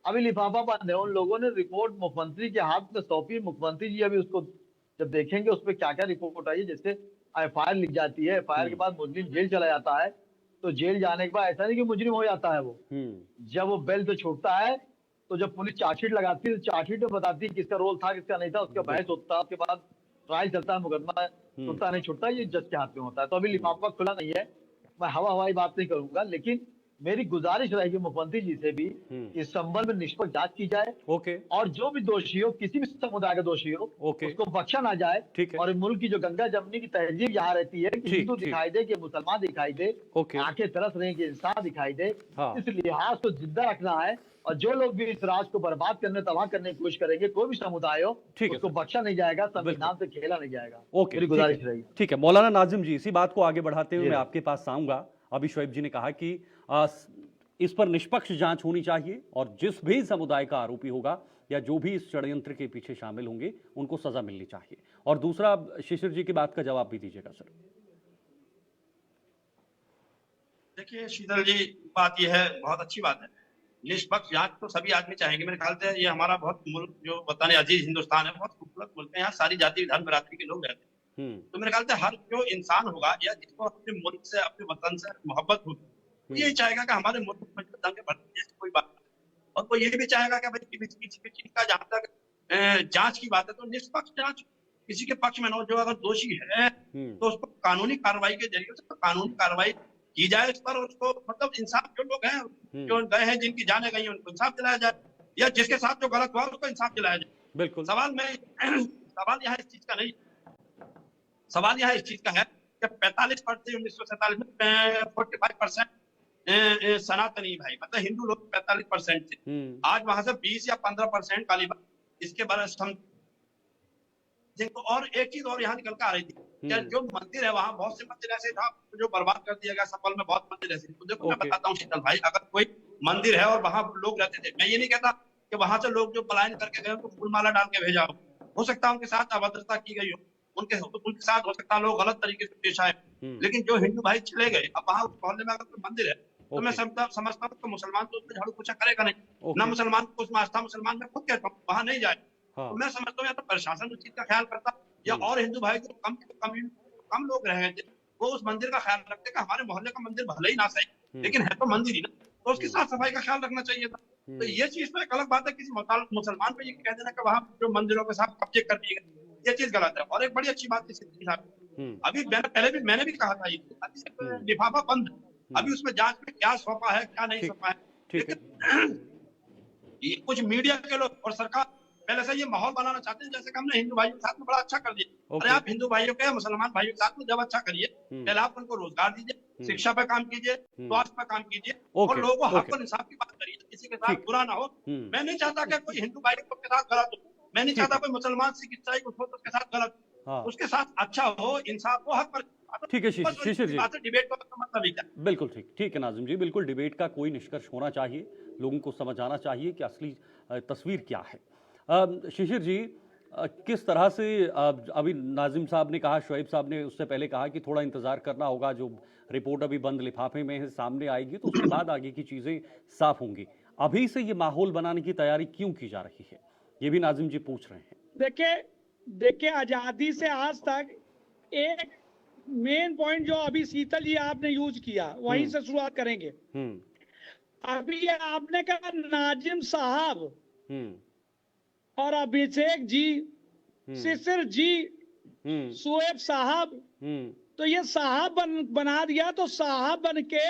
अभी लिफाफा बंद है। उन लोगों ने रिपोर्ट मुख्यमंत्री के हाथ में सौंपी, मुख्यमंत्री जी अभी उसको जब देखेंगे उसमें क्या क्या रिपोर्ट आई है। जैसे एफआईआर लिख जाती है, एफआईआर के बाद मुजरिम जेल चला जाता है, तो जेल जाने के बाद ऐसा नहीं कि मुजरिम हो जाता है वो, जब वो बेल पे छूटता है तो जब पुलिस चार्जशीट लगाती है तो चार्जशीट में बताती है किसका रोल था किसका नहीं था, उसका बहस होता है, उसके बाद ट्रायल चलता है, मुकदमा छूटता नहीं छूटता, ये जज के हाथ में होता है। तो अभी लिफाफा खुला नहीं है, मैं हवाई बात नहीं करूंगा, लेकिन मेरी गुजारिश रहेगी मुख्यमंत्री जी से भी इस संबंध में निष्पक्ष जांच की जाए। ओके। और जो भी दोषी हो, किसी भी समुदाय का दोषी हो, ओके। उसको बख्शा ना जाए। ठीक है। और मुल्क की जो गंगा जमनी की तहजीब यहाँ रहती है कि हिंदू दिखाई दे कि मुसलमान दिखाई दे, आंखें तरस रही कि इंसान दिखाई दे, इस लिहाज को जिंदा रखना है। और जो लोग भी इस राज को बर्बाद करने, तबाह करने की कोशिश करेंगे, कोई भी समुदाय हो, उसको बख्शा नहीं जाएगा, संविधान से खेला नहीं जाएगा। ओके, मेरी गुजारिश रहेगी। ठीक है मौलाना नाजिम जी, इसी बात को आगे बढ़ाते हुए मैं आपके पास आऊंगा। अभी शोएब जी ने कहा कि इस पर निष्पक्ष जांच होनी चाहिए और जिस भी समुदाय का आरोपी होगा या जो भी इस षड्यंत्र के पीछे शामिल होंगे उनको सजा मिलनी चाहिए। और दूसरा, शिशिर जी की बात का जवाब भी दीजिएगा सर। देखिए शीतल जी, बात यह है, बहुत अच्छी बात है, निष्पक्ष जांच तो सभी आदमी चाहेंगे। मेरे ख्याल से ये हमारा बहुत मुल्क जो वतन अजीज हिंदुस्तान है, बहुत खूबसूरत मुल्क है, यहाँ सारी जाति धर्म बिरादरी के लोग रहते हैं। तो मेरे ख्याल से हर जो इंसान होगा या जिसको अपने मुल्क से, अपने वतन से मोहब्बत होगी, तो यही चाहेगा कि हमारे मुल्क में दंगे बढ़ते, जैसे कोई बात। और वो ये भी चाहेगा कि भाई किसी चीज का जहां तक जांच की बात है तो निष्पक्ष जांच किसी के पक्ष में न हो। जो अगर दोषी है तो उसको कानूनी कार्रवाई के जरिए उसको कानूनी कार्रवाई की जाए इस पर, उसको मतलब इंसाफ, जो लोग हैं जो गए हैं, जिनकी जाने गई हैं, उनको इंसाफ दिलाया जाए, या जिसके साथ जो गलत हुआ उसको इंसाफ दिलाया जाए। बिल्कुल। सवाल यहाँ इस चीज का नहीं, सवाल यहाँ इस चीज का है कि 45% 1947 में 45% सनातनी भाई, मतलब हिंदू लोग 45% थे। आज वहां से 20 या 15% कालीबा, इसके बारे में जिनको। और एक चीज और यहाँ निकल कर आ रही थी, जो मंदिर है वहाँ बहुत से मंदिर ऐसे था जो बर्बाद कर दिया गया, सफल में बहुत मंदिर ऐसे। तो देखो मैं बताता हूँ शीतल भाई, अगर कोई मंदिर है और वहाँ लोग रहते थे, मैं ये नहीं कहता कि वहां से लोग जो पलायन करके गए उनको फूल माला डाल के भेजा हो सकता है उनके साथ अभद्रता की गई हो, उनके साथ हो सकता है लोग गलत तरीके से पेश आए, लेकिन जो हिंदू भाई चले गए, अब वहाँ उस मोहल्ले में अगर कोई मंदिर है तो मैं समझता हूँ तो मुसलमान तो उसमें झाड़ू पोछा करेगा नहीं, ना मुसलमान को उसमें आस्था, मुसलमान मैं खुद कहता हूँ वहां नहीं जाए। तो मैं समझता हूँ या तो प्रशासन उस चीज का ख्याल करता, या और हिंदू भाई जो कम लोग रह गए थे वो उस मंदिर का ख्याल रखते कि हमारे मोहल्ले का मंदिर भले ही ना सही लेकिन है तो मंदिर ही ना, तो उसकी साफ सफाई का ख्याल रखना चाहिए था। तो ये चीज तो एक अलग बात है, किसी मुसलमान पे ये कह देना कि वहां जो मंदिरों के साथ कब्जे कर दिए गए, ये चीज गलत है। और एक बड़ी अच्छी बात अभी मैंने भी कहा था, ये लिफाफा बंद, अभी उसमें जांच में क्या सौंपा है क्या नहीं सौंपा है, लेकिन ये कुछ मीडिया के लोग और सरकार पहले से ये माहौल बनाना चाहते हैं जैसे कि हमने हिंदू भाइयों के साथ में बड़ा अच्छा कर दिया। अरे आप हिंदू भाइयों के मुसलमान भाइयों के साथ में जब अच्छा करिए, पहले आप उनको रोजगार दीजिए, शिक्षा पे काम कीजिए, स्वास्थ्य पे काम कीजिए, और लोगों को हक और इंसाफ की बात करिए, किसी के साथ बुरा ना हो। मैं नहीं चाहता कि कोई हिंदू भाई के साथ गलत हो, मैं नहीं चाहता कोई मुसलमान सिख ईसाई उसके साथ गलत, उसके साथ अच्छा हो, इंसाफ हो, हक पर। ठीक है शिशिर जी, डिबेट का मतलब ही क्या? बिल्कुल ठीक है नाजिम जी, बिल्कुल डिबेट का कोई निष्कर्ष होना चाहिए, लोगों को समझ आना चाहिए कि असली तस्वीर क्या है। शिशिर जी, किस तरह से अभी नाजिम साहब ने कहा, शोएब साहब ने उससे पहले कहा कि थोड़ा इंतजार करना होगा, जो रिपोर्ट अभी बंद लिफाफे में है सामने आएगी तो उसके बाद आगे की चीजें साफ होंगी। अभी से ये माहौल बनाने की तैयारी क्यों की जा रही है, ये भी नाजिम जी पूछ रहे हैं। देखिए आजादी से आज तक एक मेन पॉइंट जो अभी शीतल जी आपने यूज किया वहीं से शुरुआत करेंगे। अभी आपने कहा नाजिम साहब और अभिषेक जी, शिशिर जी, शोएब साहब, तो ये साहब बना दिया, तो साहब बन के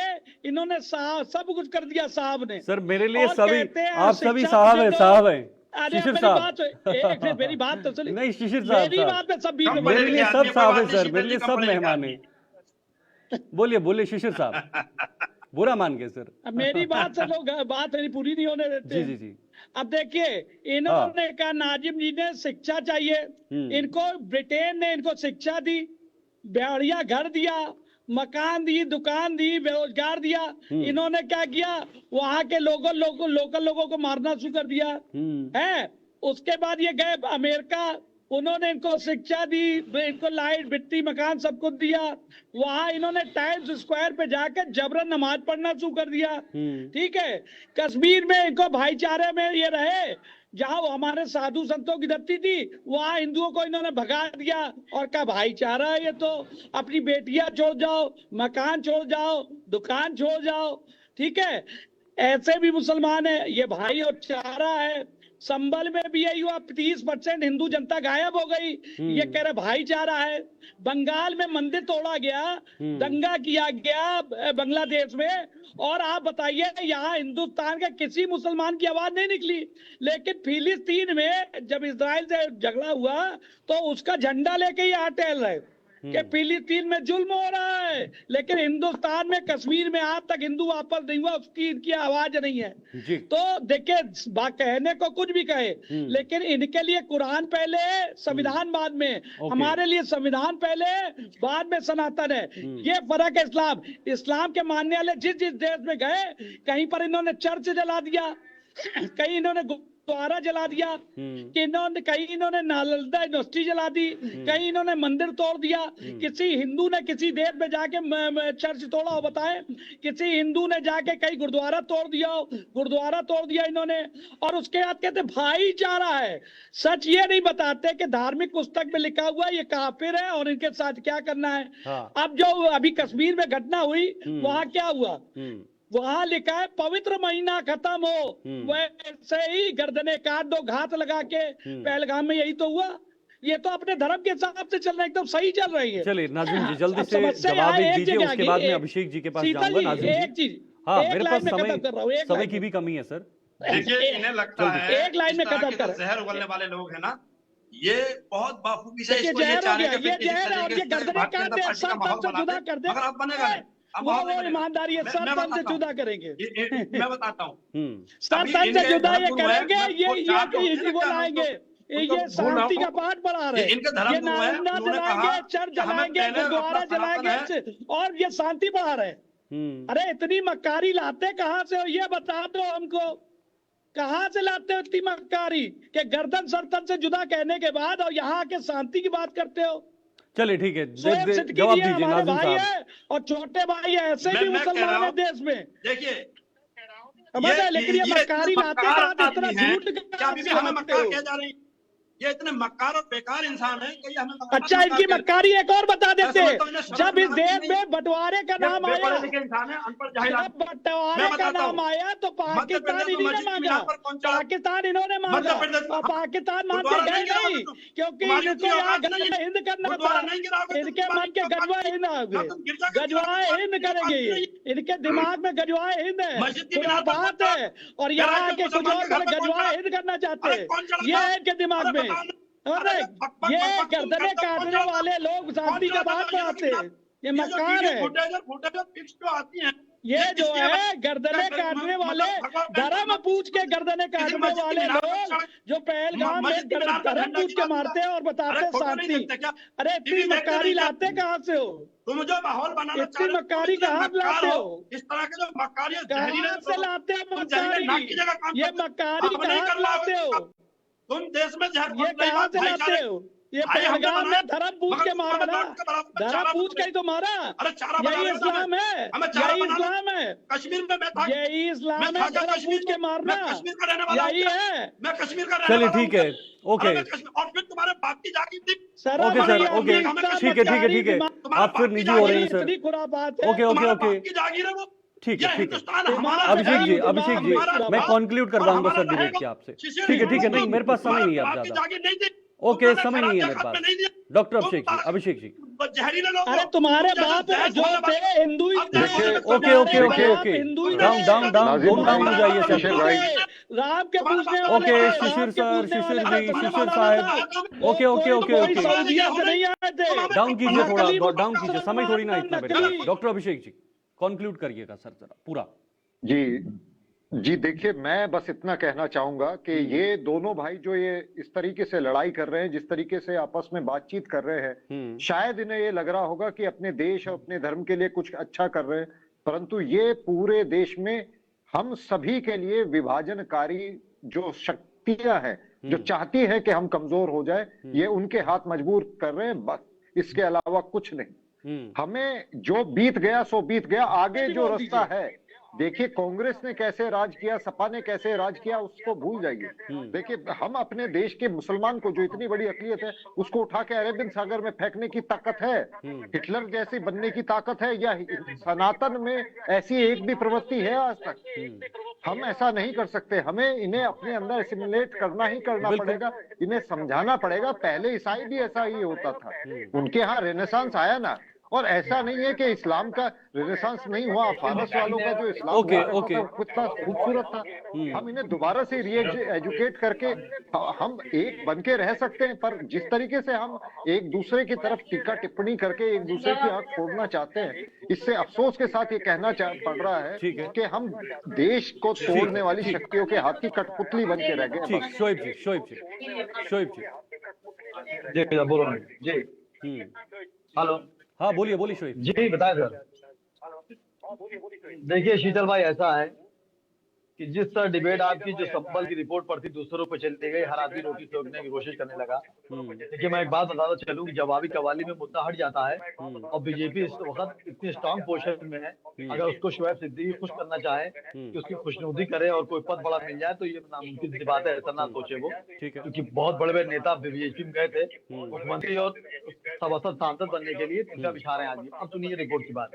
इन्होंने सब कुछ कर दिया साहब ने। सर मेरे लिए सभी आप सभी साहब हैं, साहब हैं। शिशिर साहब मेरी बात तो सुनिए। नहीं शिशिर साहब, मेरी बात पे सब मेरे लिए सब साहब है सर, मेरे लिए सब मेहमान है। बोलिए शिशिर साहब, बुरा मान गए सर। मेरी बात से लोग बात पूरी नहीं होने देते। जी। अब देखिए इन्होंने कहा नाजिम जी ने शिक्षा चाहिए, इनको ब्रिटेन ने इनको शिक्षा दी, बढ़िया घर दिया, मकान दी, दुकान दी, बेरोजगार दिया। इन्होंने क्या किया, वहां के लोकल लोगों को मारना शुरू कर दिया है। उसके बाद ये गए अमेरिका, उन्होंने इनको शिक्षा दी, इनको लाइट बिट्टी मकान सब कुछ दिया। वहां इन्होंने टाइम्स स्क्वायर पे जाकर जबरन नमाज पढ़ना शुरू कर दिया। ठीक है, कश्मीर में इनको भाईचारे में ये रहे, जहां हमारे साधु संतों की धरती थी वहां हिंदुओं को इन्होंने भगा दिया और कहा भाईचारा है ये तो, अपनी बेटियां छोड़ जाओ, मकान छोड़ जाओ, दुकान छोड़ जाओ। ठीक है, ऐसे भी मुसलमान है, ये भाई और चारा है। संभल में भी यही हुआ, 30% हिंदू जनता गायब हो गई। ये कह रहे भाईचारा है। बंगाल में मंदिर तोड़ा गया, दंगा किया गया बांग्लादेश में, और आप बताइए यहाँ हिंदुस्तान के किसी मुसलमान की आवाज नहीं निकली। लेकिन फिलिस्तीन में जब इजराइल से झगड़ा हुआ तो उसका झंडा लेके ही यहाँ टहल रहे कि फिलिस्तीन में जुल्म हो रहा है, लेकिन हिंदुस्तान में कश्मीर में आज तक हिंदू वापस नहीं हुआ, उसकी इनकी आवाज नहीं है। तो देखिए, कहने को कुछ भी कहे, लेकिन इनके लिए कुरान पहले, संविधान बाद में। हमारे लिए संविधान पहले, बाद में सनातन है। ये फर्क है। इस्लाम के मानने वाले जिस जिस देश में गए, कहीं पर इन्होंने चर्च जला दिया, कहीं इन्होंने गुरुद्वारा जला दिया, कहीं इन्होंने नालंदा यूनिवर्सिटी जला दी, कहीं इन्होंने मंदिर तोड़ दिया। किसी हिंदू ने किसी देश में जाके चर्च तोड़ा हो बताए? किसी हिंदू ने जाके कहीं गुरुद्वारा तोड़ दिया हो? गुरुद्वारा तोड़ दिया इन्होंने। और उसके बाद कहते भाईचारा है। सच ये नहीं बताते कि धार्मिक पुस्तक में लिखा हुआ ये काफिर है और इनके साथ क्या करना है। अब जो अभी कश्मीर में घटना हुई, वहां क्या हुआ? वहां लिखा है पवित्र महीना खत्म हो, वैसे ही गर्दने काट दो, घात लगा के। पहलगाम में यही तो हुआ। ये तो अपने धर्म के हिसाब से चल रहे, एकदम सही चल रही है। चलिए नाज़िम जी, जल्दी से जवाब दीजिए, उसके बाद में अभिषेक जी के पास जाऊंगा। नाज़िम एक चीज, हाँ, मेरे पास समय की भी कमी है सर। देखिए, इन्हें लगता है एक लाइन में खत्म कर, जहर उगलने वाले लोग हैं ना, ये बहुत बाखूबी से ये इसको ये चाह रहे हैं कि जहर है, और ये गर्दने काट दे, सब तन से जुदा कर दे। मगर अब बनेगा नहीं, वो ईमानदारी है, सब तन से जुदा करेंगे। मैं बताता हूँ, सब तन से जुदा ये करेंगे, ये वो लाएंगे, ये शांति का पाठ पढ़ा रहे हैं। इनके धर्म ये गुरु हैं, नालंदा उन्होंने जलाएंगे, कहा चर्च कि हमें जलाएंगे, पहले गुरुद्वारा अपना सनातन जलाएंगे, और ये शांति पढ़ा रहे हैं। अरे इतनी मक्कारी लाते कहाँ से हो, ये बता दो हमको। कहाँ से लाते हो इतनी मक्कारी कि गर्दन सरतन से जुदा कहने के बाद और यहाँ आके शांति की बात करते हो? चलिए ठीक है, जवाब हमारे दीजिए नाज़िम भाई साहब। है और छोटे भाई है, ऐसे भी मुसलमान है देश में। देखिए, लेकिन ये मक्कारी लाते हैं, इतना झूठ क्या अभी भी हमें मक्कार कहे जा रहे हैं? ये इतने मक्कार और बेकार इंसान है कि हमें अच्छा, इनकी मक्कारी एक और बता देते, जब इस देश में बंटवारे का नाम आया, जब बंटवारे का नाम आया तो पाकिस्तान इन्हीं ने मांगा, पाकिस्तान इन्होंने मांगा, और पाकिस्तान मानते गए नहीं, क्योंकि इनको यहाँ गजवा हिंद करना था। इनके मन के गजवा हिंद आ गए, गजवा हिंद करेंगे ये, इनके दिमाग में गजवा हिंद है, बात है, और यहाँ आके कुछ और गजवा हिंद करना चाहते हैं, ये है इनके दिमाग में। अरे ये गर्दने काटने वाले लोग शांति का बात बनाते हैं, ये मक्कार है। ये जो है गर्दने काटने वाले, धर्म पूछ के गर्दने काटने वाले लोग जो पहलगाम में धर्म पूछ के मारते हैं और बताते हैं शांति। अरे इतनी मक्कारी लाते कहाँ से हो? तुम जो माहौल बनाना इतनी मक्कारी कहाँ लाते हो? इस तरह के जो मक्कारी कहाँ से लाते हो मक्कारी? ये मक्कारी कहाँ लाते हो? तुम देश में ये कहाँ से लाते हो? ये पहलगाम में धर्म पूछ के मारा ना, धर्म पूछ के ही तो मारा। यही इस्लाम है, यही इस्लाम है, कश्मीर में मैं था, यही इस्लाम है, धर्म पूछ के मारना, कश्मीर का रहने वाला, यही है। मैं कश्मीर का रहने चलिए वाला ठीक है, ओके, और फिर तुम्हारे बाप की जागी थी सर, ओके सर, ओके, ठीक है ठीक है ठीक है, आप फिर निजी हो रहे हैं सर। इतनी खुरापात है। ओके ओके ओके, की जागीर है वो। ठीक है ठीक है। हमारा अभिषेक जी मैं कंक्लूड करवाऊंगा सर डिबेट की आपसे। ठीक है नहीं, मेरे पास समय नहीं है आप ज्यादा। ओके, समय नहीं है मेरे पास। डॉक्टर अभिषेक जी अरे तुम्हारे बाप जो थे हिंदू ही थे। Okay okay okay okay, down हो जाइए सर। राम के पूछने वाले ओके, थे, शिशिर राम के सर, पूछने शिशिर वाले जी, थे, शिशिर तुम्हारा साहब, ओके ओके ओके कोई ओके, सऊदीया से नहीं आए थे। डाउन कीजिए थोड़ा, नकली डाउन कीजिए, समय थोड़ी ना इतना नकली। बेटा। डॉक्टर अभिषेक जी कंक्लूड करिएगा सर जरा पूरा। जी देखिए, मैं बस इतना कहना चाहूंगा कि ये दोनों भाई जो ये इस तरीके से लड़ाई कर रहे हैं, जिस तरीके से आपस में बातचीत कर रहे हैं, शायद इन्हें ये लग रहा होगा कि अपने देश और अपने धर्म के लिए कुछ अच्छा कर रहे हैं, परंतु ये पूरे देश में हम सभी के लिए विभाजनकारी जो शक्तियां हैं, जो चाहती है कि हम कमजोर हो जाए, ये उनके हाथ मजबूर कर रहे हैं, बस इसके अलावा कुछ नहीं। हमें जो बीत गया सो बीत गया, आगे जो रास्ता है, देखिए कांग्रेस ने कैसे राज किया, सपा ने कैसे राज किया, उसको भूल जाइए। देखिए हम अपने देश के मुसलमान को, जो इतनी बड़ी अकलियत है, उसको उठा के अरेबियन सागर में फेंकने की ताकत है, हिटलर जैसे बनने की ताकत है, या सनातन में ऐसी एक भी प्रवृत्ति है आज तक? हम ऐसा नहीं कर सकते, हमें इन्हें अपने अंदर एसिमिलेट करना ही करना पड़ेगा, इन्हें समझाना पड़ेगा। पहले ईसाई भी ऐसा ही होता था, उनके यहाँ रेनेसांस आया ना, और ऐसा नहीं है कि इस्लाम का रेनेसांस नहीं हुआ, फारस वालों का जो इस्लाम हुआ कितना खूबसूरत था। हम इन्हें दोबारा से री एजुकेट करके हम एक बन के रह सकते हैं, पर जिस तरीके से हम एक दूसरे की तरफ टीका टिप्पणी करके एक दूसरे की आंख फोड़ना चाहते हैं, इससे अफसोस के साथ ये कहना पड़ रहा है कि हम देश को तोड़ने वाली शक्तियों के हाथ की कठपुतली बन के रह गए। शोएब जी बोलो जी। हेलो, हाँ बोलिए शोएब जी, बताएं सर। देखिए शीतल भाई, ऐसा है कि जिस तरह डिबेट आपकी जो संबल की रिपोर्ट पर थी दूसरों पर चलती गई, हर आदमी रोटी सोखने की कोशिश करने लगा। देखिए मैं एक बात बताता चलूं कि जवाबी कवाली में मुद्दा हट जाता है और बीजेपी इस वक्त इतनी स्ट्रांग पोजीशन में है, अगर उसको शोएब सिद्दीकी खुश करना चाहे कि उसकी खुशनुदी करे और कोई पद बड़ा मिल जाए तो ये नामुमकिन सी बात है, ऐसा ना सोचे वो, क्योंकि बहुत बड़े बड़े नेता बीजेपी में गए थे मुख्यमंत्री और सभासद सांसद बनने के लिए, तिनका बिछा रहे हैं आज। अब सुनिए रिपोर्ट की बात।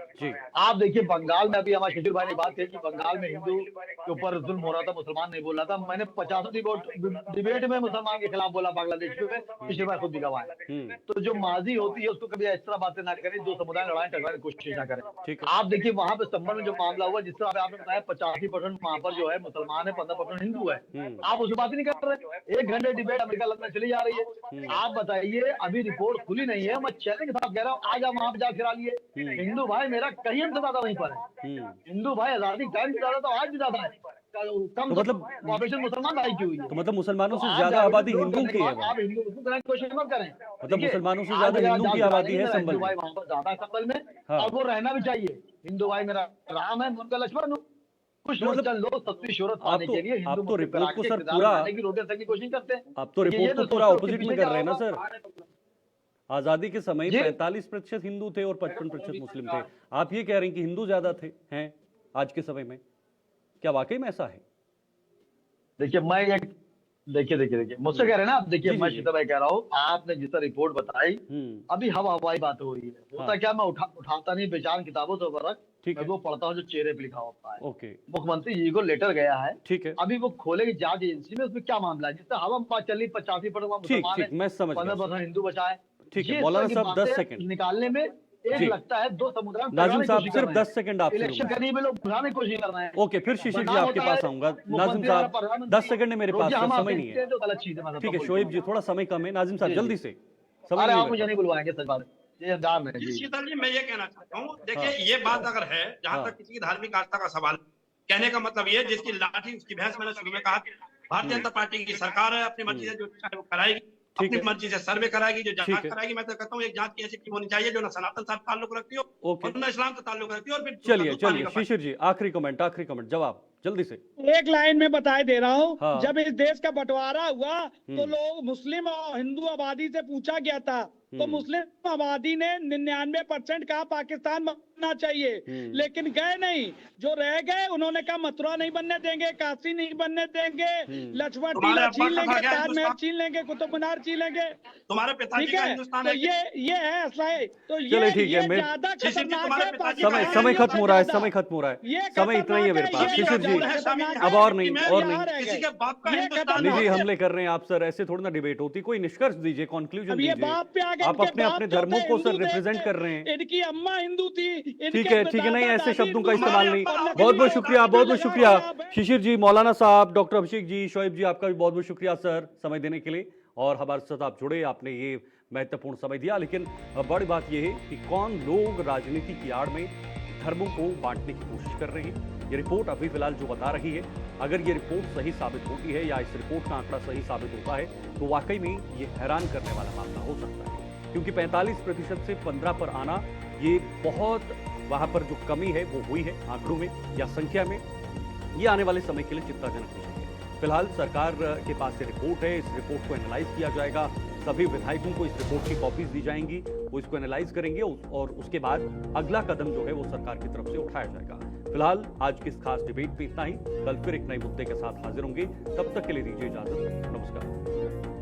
आप देखिए बंगाल में, अभी हमारे शिशिर भाई ने बात की कि बंगाल में हिंदू के ऊपर जुल्म हो रहा था, मुसलमान नहीं बोल रहा था। मैंने 50 डिबेट में मुसलमान के खिलाफ बोला बांग्लादेश में, पिछले बार खुद भी गवाह है। तो जो माजी होती है उसको कभी इस तरह बातें ना करें, दो समुदाय लड़ाई टकराने की कोशिश ना करें। आप देखिए वहां पे संबल में जो मामला हुआ, जिस तरह आपने बताया 85% वहां पर जो है मुसलमान है, 15% हिंदू है, आप उस बात ही नहीं कर रहे। 1 घंटे डिबेट अमेरिका लंदन चली जा रही है। आप बताइए, अभी रिपोर्ट खुली नहीं है, मैं चैलेंज के साथ कह रहा हूँ, आज आप वहां पे जाकर लिए हिंदू भाई मेरा कहीं हमसे ज्यादा वहीं पर है। हिंदू भाई आजादी टाइम से ज्यादा तो आज भी ज्यादा है, कम तो मतलब पॉपुलेशन मुसलमान भाई की हुई है। तो मतलब मुसलमानों से ज्यादा आबादी हिंदू की है, आप हिंदू कोशिश मत करें, मतलब मुसलमानों से ज्यादा हिंदू की आबादी है संबल भाई वहां पर ज्यादा संबल में, और वो रहना भी चाहिए। हिंदू भाई मेरा राम है, उनका लक्ष्मण हूँ। कुछ लोग सत्ती शोहरत पाने के लिए आप तो रिपोर्ट को सर पूरा की रोटी की कोशिश करते हैं, आप तो रिपोर्ट को पूरा ऑपोजिट में कर रहे हैं ना सर। आजादी के समय 45% हिंदू थे और 55% मुस्लिम थे, आप ये कह रहे हैं कि हिंदू ज्यादा थे हैं आज के समय में, क्या वाकई में ऐसा है? देखिए मैं एक देखिए मुझसे कह रहे हैं ना आप, देखिए मैं शीतल भाई कह रहा हूँ, आपने जिस तरह रिपोर्ट बताई अभी हवाई बात हो रही है। होता क्या, मैं उठाता नहीं बेचान किताबों से वर्क, मैं वो पढ़ता हूँ जो चेहरे पे लिखा होता है। मुख्यमंत्री जी को लेटर गया है, ठीक है, अभी वो खोलेगी जांच एजेंसी में, उसमें क्या मामला है, जिससे हवा में बात चल रही 85% मुसलमान है, 15% हिंदू बचाए। ठीक है मौलाना साहब 10 सेकंड निकालने में एक लगता है, दो समुदाय नाजिम साहब सिर्फ 10 सेकंड आपसे इलेक्शन करने में लोग घुराने की कोशिश कर रहे हैं। ओके, फिर शिशिर जी आपके पास आऊंगा। नाजिम साहब 10 सेकंड है मेरे पास, समय नहीं है। ठीक है शोएब जी, थोड़ा समय कम है। नाजिम साहब जल्दी से, समय आप मुझे नहीं बुलवाएंगे सच बात है। शीतल जी मैं ये कहना चाहता हूँ, देखिए ये बात अगर है, जहाँ तक किसी की धार्मिक आस्था का सवाल, कहने का मतलब ये, जिसकी लाठी उसकी भैंस, मैंने शुरू में कहा भारतीय जनता पार्टी की सरकार है, अपनी मर्जी से जो चाहे वो कराएगी, अपनी मर्जी से सर्वे कराएगी, जो जांच कराएगी। मैं तो कहता हूँ एक जांच की ऐसी टीम होनी चाहिए जो ना सनातन से ताल्लुक रखती हो और ना इस्लाम से ताल्लुक रखती हो। और फिर चलिए शिशिर जी आखिरी कमेंट जवाब जल्दी से। एक लाइन में बताए दे रहा हूँ, जब इस देश का बंटवारा हुआ तो लोग मुस्लिम और हिंदू आबादी से पूछा गया था, तो मुस्लिम आबादी ने 99% कहा पाकिस्तान बनना चाहिए, लेकिन गए नहीं। जो रह गए उन्होंने कहा मथुरा नहीं बनने देंगे, काशी नहीं बनने देंगे, लक्ष्मण टीला छीन लेंगे, ताजमहल छीन लेंगे, कुतुब मीनार छीन लेंगे। तुम्हारे पिताजी का हिंदुस्तान है, तो ये है असला है। तो ये ठीक है, ज्यादा खतरनाक है। समय खत्म हो रहा है, समय इतना ही है मेरे पास। शिशिर जी अब और नहीं जी हमले कर रहे हैं आप सर, ऐसे थोड़ी ना डिबेट होती। कोई निष्कर्ष दीजिए, कंक्लूजन दीजिए। आप अपने धर्मों को सर रिप्रेजेंट कर रहे हैं। इनकी अम्मा हिंदू थी। ठीक है नहीं, ऐसे शब्दों का इस्तेमाल नहीं। बहुत शुक्रिया शिशिर जी, मौलाना साहब, डॉक्टर अभिषेक जी, शोएब जी, आपका भी बहुत शुक्रिया सर समय देने के लिए, और हमारे साथ आप जुड़े, आपने ये महत्वपूर्ण समय दिया। लेकिन बड़ी बात यह है कि कौन लोग राजनीति की आड़ में धर्मों को बांटने की कोशिश कर रहे हैं। ये रिपोर्ट अभी फिलहाल जो बता रही है, अगर ये रिपोर्ट सही साबित होती है या इस रिपोर्ट का आंकड़ा सही साबित होता है तो वाकई में ये हैरान करने वाला मामला हो सकता है, क्योंकि 45% से 15 पर आना, ये बहुत वहां पर जो कमी है वो हुई है आंकड़ों में या संख्या में। ये आने वाले समय के लिए चिंताजनक विषय है। फिलहाल सरकार के पास ये रिपोर्ट है, इस रिपोर्ट को एनालाइज किया जाएगा, सभी विधायकों को इस रिपोर्ट की कॉपीज दी जाएंगी, वो इसको एनालाइज करेंगे और उसके बाद अगला कदम जो है वो सरकार की तरफ से उठाया जाएगा। फिलहाल आज की इस खास डिबेट में इतना ही। कल फिर एक नए मुद्दे के साथ हाजिर होंगे, तब तक के लिए दीजिए इजाजत, नमस्कार।